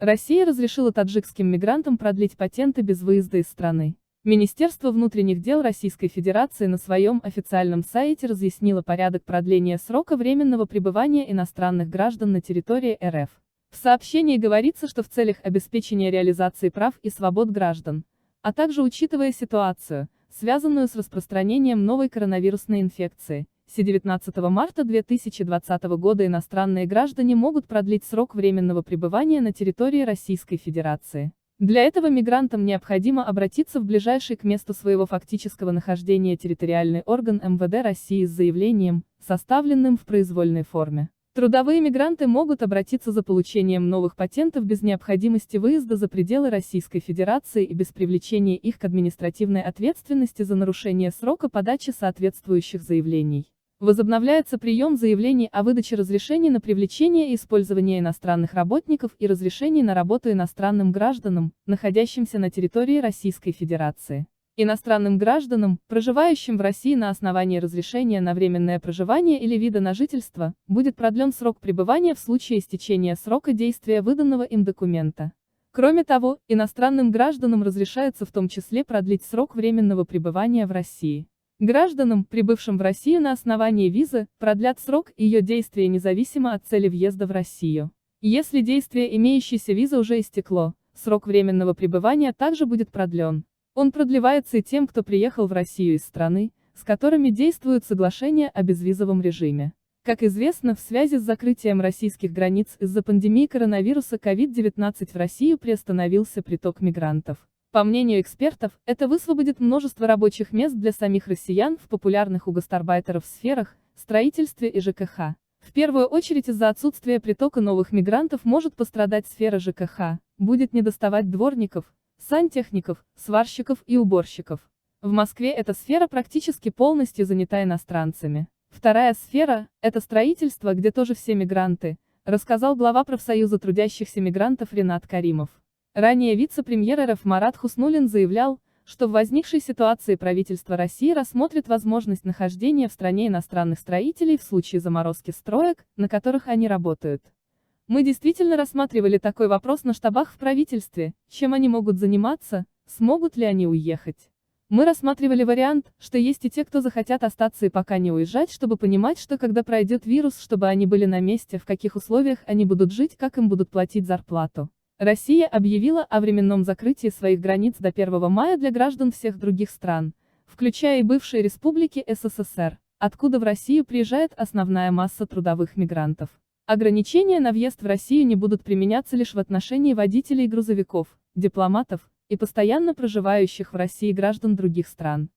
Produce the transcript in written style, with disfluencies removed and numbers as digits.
Россия разрешила таджикским мигрантам продлить патенты без выезда из страны. Министерство внутренних дел Российской Федерации на своем официальном сайте разъяснило порядок продления срока временного пребывания иностранных граждан на территории РФ. В сообщении говорится, что в целях обеспечения реализации прав и свобод граждан, а также учитывая ситуацию, связанную с распространением новой коронавирусной инфекции, с 19 марта 2020 года иностранные граждане могут продлить срок временного пребывания на территории Российской Федерации. Для этого мигрантам необходимо обратиться в ближайший к месту своего фактического нахождения территориальный орган МВД России с заявлением, составленным в произвольной форме. Трудовые мигранты могут обратиться за получением новых патентов без необходимости выезда за пределы Российской Федерации и без привлечения их к административной ответственности за нарушение срока подачи соответствующих заявлений. Возобновляется прием заявлений о выдаче разрешений на привлечение и использование иностранных работников и разрешений на работу иностранным гражданам, находящимся на территории Российской Федерации. Иностранным гражданам, проживающим в России на основании разрешения на временное проживание или вида на жительство, будет продлен срок пребывания в случае истечения срока действия выданного им документа. Кроме того, иностранным гражданам разрешается в том числе продлить срок временного пребывания в России. Гражданам, прибывшим в Россию на основании визы, продлят срок ее действия независимо от цели въезда в Россию. Если действие имеющейся визы уже истекло, срок временного пребывания также будет продлен. Он продлевается и тем, кто приехал в Россию из страны, с которыми действуют соглашения о безвизовом режиме. Как известно, в связи с закрытием российских границ из-за пандемии коронавируса COVID-19 в Россию приостановился приток мигрантов. По мнению экспертов, это высвободит множество рабочих мест для самих россиян в популярных у гастарбайтеров сферах, строительстве и ЖКХ. В первую очередь из-за отсутствия притока новых мигрантов может пострадать сфера ЖКХ, будет недоставать дворников, сантехников, сварщиков и уборщиков. В Москве эта сфера практически полностью занята иностранцами. Вторая сфера – это строительство, где тоже все мигранты, рассказал глава профсоюза трудящихся мигрантов Ринат Каримов. Ранее вице-премьер РФ Марат Хуснуллин заявлял, что в возникшей ситуации правительство России рассмотрит возможность нахождения в стране иностранных строителей в случае заморозки строек, на которых они работают. Мы действительно рассматривали такой вопрос на штабах в правительстве, чем они могут заниматься, смогут ли они уехать. Мы рассматривали вариант, что есть и те, кто захотят остаться и пока не уезжать, чтобы понимать, что когда пройдет вирус, чтобы они были на месте, в каких условиях они будут жить, как им будут платить зарплату. Россия объявила о временном закрытии своих границ до 1 мая для граждан всех других стран, включая и бывшие республики СССР, откуда в Россию приезжает основная масса трудовых мигрантов. Ограничения на въезд в Россию не будут применяться лишь в отношении водителей грузовиков, дипломатов и постоянно проживающих в России граждан других стран.